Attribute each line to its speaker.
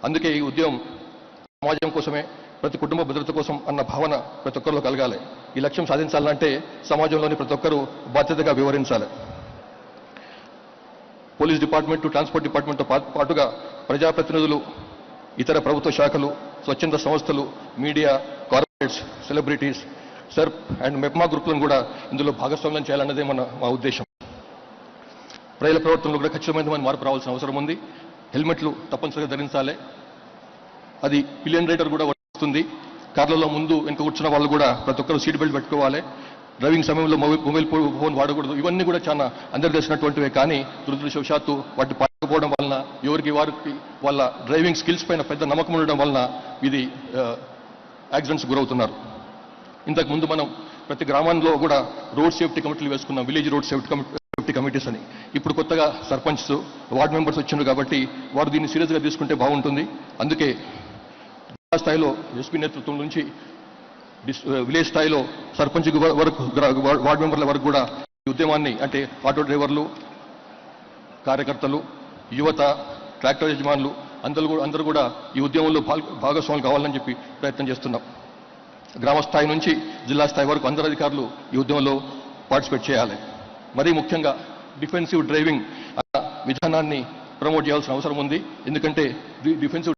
Speaker 1: అందుకే ఈ ఉద్యమం సమాజం కోసమే, ప్రతి కుటుంబ భద్రత కోసం అన్న భావన ప్రతి ఒక్కరిలో కలగాలి. ఈ లక్ష్యం సాధించాలంటే సమాజంలోని ప్రతి ఒక్కరూ బాధ్యతగా వివరించాలి. పోలీస్ డిపార్ట్మెంట్, ట్రాన్స్పోర్ట్ డిపార్ట్మెంట్తో పాటుగా ప్రజాప్రతినిధులు, ఇతర ప్రభుత్వ శాఖలు, స్వచ్ఛంద సంస్థలు, media, corporates, celebrities, SERP and MEPMA గ్రూపులను కూడా ఇందులో భాగస్వామ్యం చేయాలన్నదే మా ఉద్దేశం. ప్రజల ప్రవర్తనలో కూడా ఖచ్చితమైన మార్పు రావాల్సిన అవసరం ఉంది. హెల్మెట్లు తప్పనిసరిగా ధరించాలి. అది పిలియన్ రైడర్ కూడా వస్తుంది. కార్లలో ముందు వెనుక కూర్చున్న వాళ్ళు కూడా ప్రతి ఒక్కరు సీట్ బెల్ట్ పెట్టుకోవాలి. డ్రైవింగ్ సమయంలో మొబైల్ ఫోన్ వాడకూడదు. ఇవన్నీ కూడా చాలా అందరు తెలిసినటువంటివే. కానీ దురదృష్టవశాత్తు వాటి పాడకపోవడం వలన, వారికి వాళ్ళ డ్రైవింగ్ స్కిల్స్ పైన పెద్ద నమ్మకం ఉండడం వలన ఇది యాక్సిడెంట్స్ గురవుతున్నారు. ఇంతకు ముందు మనం ప్రతి గ్రామంలో కూడా రోడ్ సేఫ్టీ కమిటీలు వేసుకున్నాం, విలేజ్ రోడ్ సేఫ్టీ కమిటీస్ అని. ఇప్పుడు కొత్తగా సర్పంచ్స్, వార్డు మెంబర్స్ వచ్చిండ్రు కాబట్టి వారు దీన్ని సీరియస్గా తీసుకుంటే బాగుంటుంది. అందుకే జిల్లా స్థాయిలో ఎస్పీ నేతృత్వం నుంచి విలేజ్ స్థాయిలో సర్పంచ్ వరకు, వార్డు మెంబర్ల వరకు కూడా ఈ ఉద్యమాన్ని, అంటే ఆటో డ్రైవర్లు, కార్యకర్తలు, యువత, ట్రాక్టర్ యజమానులు అందరూ కూడా ఈ ఉద్యమంలో భాగస్వాములు కావాలని చెప్పి ప్రయత్నం చేస్తున్నాం. గ్రామ స్థాయి నుంచి జిల్లా స్థాయి వరకు అందరు అధికారులు ఈ ఉద్యమంలో పార్టిసిపేట్ చేయాలి. మరీ ముఖ్యంగా డిఫెన్సివ్ డ్రైవింగ్ విధానాన్ని ప్రమోట్ చేయాల్సిన అవసరం ఉంది. ఎందుకంటే డిఫెన్సివ్